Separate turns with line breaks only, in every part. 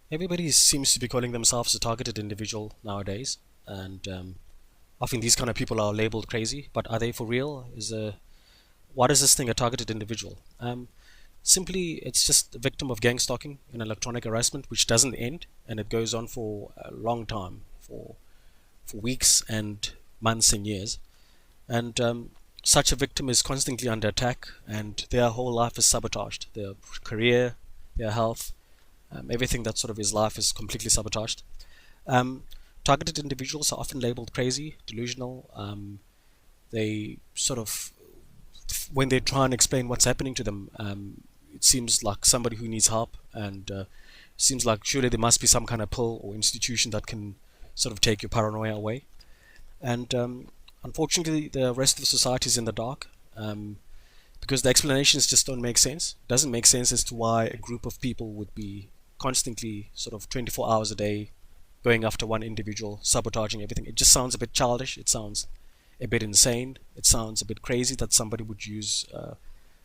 Everybody seems to be calling themselves a targeted individual nowadays, and often these kind of people are labeled crazy. But are they for real? What is this thing, a targeted individual? Simply, it's just a victim of gangstalking and electronic harassment, which doesn't end, and it goes on for a long time, for weeks and months and years. And such a victim is constantly under attack, and their whole life is sabotaged. Their career, their health, everything that sort of is life is completely sabotaged. Um, Targeted individuals are often labeled crazy, delusional. They sort of, when they try and explain what's happening to them, it seems like somebody who needs help, and seems like surely there must be some kind of pill or institution that can sort of take your paranoia away. And unfortunately, the rest of society is in the dark, because the explanations just don't make sense. It doesn't make sense as to why a group of people would be constantly, sort of 24 hours a day, going after one individual, sabotaging everything. It just sounds a bit childish. It sounds a bit insane. It sounds a bit crazy that somebody would use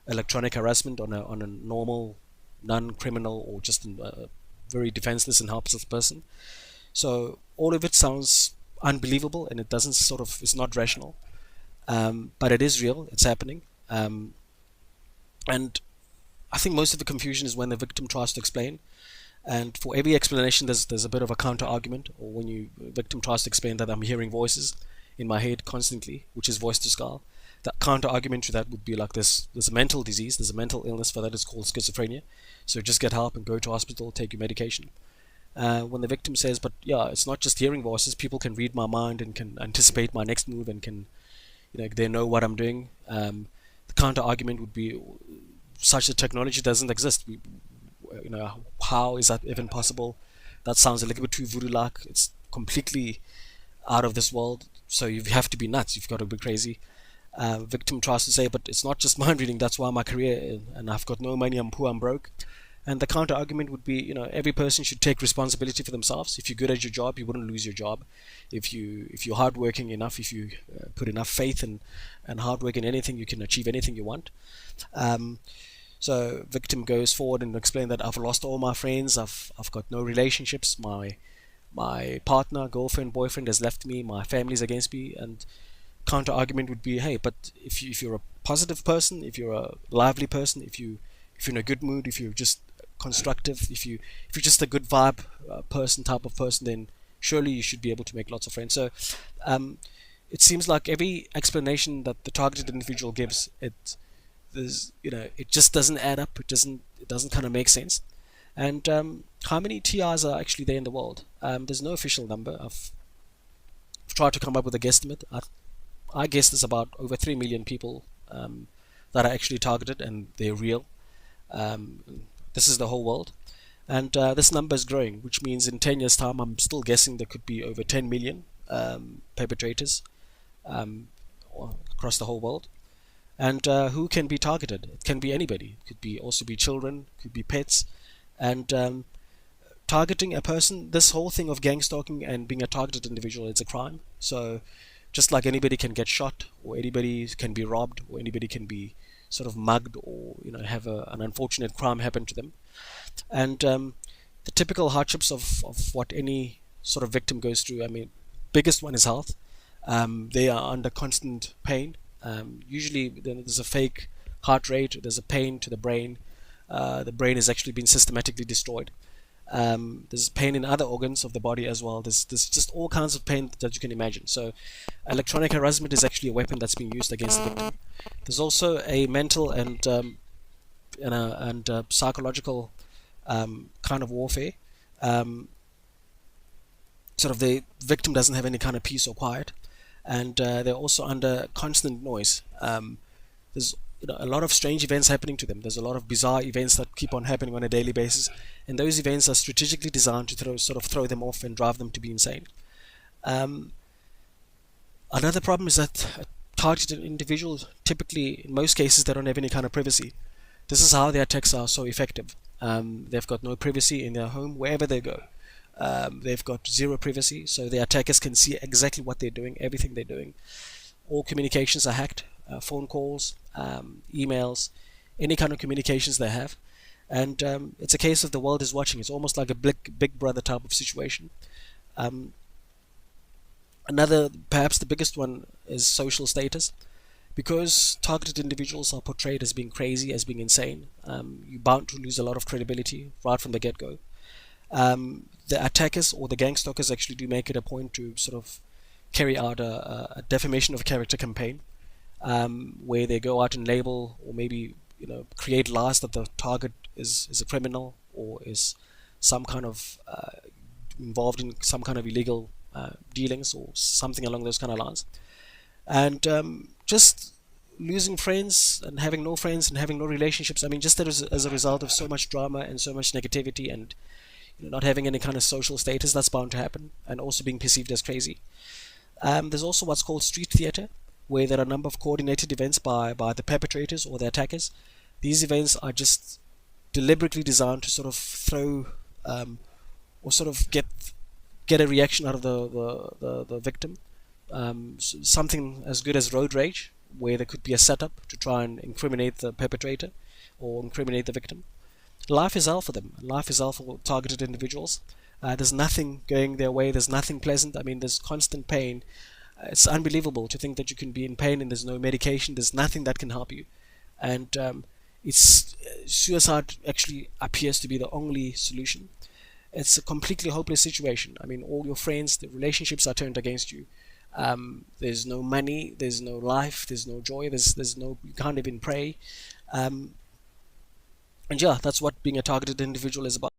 electronic harassment on a normal, non-criminal, or just a very defenseless and helpless person. So all of it sounds unbelievable, and it doesn't sort of, it's not rational. But it is real. It's happening. And I think most of the confusion is when the victim tries to explain. And for every explanation, there's a bit of a counter argument, or when victim tries to explain that I'm hearing voices in my head constantly, which is voice to skull. The counter argument to that would be like this: there's a mental disease, there's a mental illness for that. It's called schizophrenia. So just get help and go to hospital, take your medication. When the victim says, but yeah, it's not just hearing voices. People can read my mind and can anticipate my next move and can, they know what I'm doing. The counter argument would be, such a technology doesn't exist. How is that even possible? That sounds a little bit too voodoo-like. It's completely out of this world. So you have to be nuts. You've got to be crazy. Victim tries to say, but it's not just mind reading. That's why my career, and I've got no money. I'm poor. I'm broke. And the counter argument would be, every person should take responsibility for themselves. If you're good at your job, you wouldn't lose your job. If you're hardworking enough, if you put enough faith and hard work in anything, you can achieve anything you want. So victim goes forward and explain that I've lost all my friends. I've got no relationships. My partner, girlfriend, boyfriend has left me. My family's against me. And counter argument would be, hey, but if you're a positive person, if you're a lively person, if you're in a good mood, if you're just constructive, if you're just a good vibe type of person, then surely you should be able to make lots of friends. So it seems like every explanation that the targeted individual gives, it just doesn't add up. It doesn't kind of make sense. And how many TIs are actually there in the world? There's no official number. I've tried to come up with a guesstimate. I guess there's about over 3 million people that are actually targeted, and they're real. This is the whole world, and this number is growing, which means in 10 years' time, I'm still guessing there could be over 10 million perpetrators across the whole world. And who can be targeted? It can be anybody. It could also be children, could be pets, and targeting a person. This whole thing of gangstalking and being a targeted individual, it's a crime. So just like anybody can get shot, or anybody can be robbed, or anybody can be sort of mugged, or have an unfortunate crime happen to them. And the typical hardships of what any sort of victim goes through, I mean, biggest one is health. They are under constant pain. Usually there's a fake heart rate, there's a pain to the brain. The brain has actually been systematically destroyed. There's pain in other organs of the body as well. There's just all kinds of pain that you can imagine. So electronic harassment is actually a weapon that's being used against the victim. There's also a mental and psychological kind of warfare. Sort of the victim doesn't have any kind of peace or quiet, and they're also under constant noise. There's a lot of strange events happening to them. There's a lot of bizarre events that keep on happening on a daily basis, and those events are strategically designed to throw them off and drive them to be insane. Another problem is that targeted individuals, typically, in most cases, they don't have any kind of privacy. This is how their attacks are so effective. They've got no privacy in their home, wherever they go. They've got zero privacy, so the attackers can see exactly what they're doing, everything they're doing. All communications are hacked, phone calls, emails, any kind of communications they have. And it's a case of the world is watching. It's almost like a big brother type of situation. Um, Another, perhaps the biggest one, is social status. Because targeted individuals are portrayed as being crazy, as being insane, you're bound to lose a lot of credibility right from the get-go. The attackers or the gangstalkers actually do make it a point to sort of carry out a defamation of character campaign, where they go out and label, or maybe create lies that the target is a criminal, or is some kind of involved in some kind of illegal dealings, or something along those kind of lines. And just losing friends and having no friends and having no relationships. I mean, just as a result of so much drama and so much negativity, and not having any kind of social status, that's bound to happen, and also being perceived as crazy. There's also what's called street theater, where there are a number of coordinated events by the perpetrators or the attackers. These events are just deliberately designed to sort of throw, or sort of get a reaction out of the victim. Something as good as road rage, where there could be a setup to try and incriminate the perpetrator or incriminate the victim. Life is hell for them. Life is hell for targeted individuals. There's nothing going their way. There's nothing pleasant. I mean, there's constant pain. It's unbelievable to think that you can be in pain and there's no medication. There's nothing that can help you. And it's suicide actually appears to be the only solution. It's a completely hopeless situation. I mean, all your friends, the relationships are turned against you. There's no money, there's no life, there's no joy, there's no, you can't even pray. And yeah, that's what being a targeted individual is about.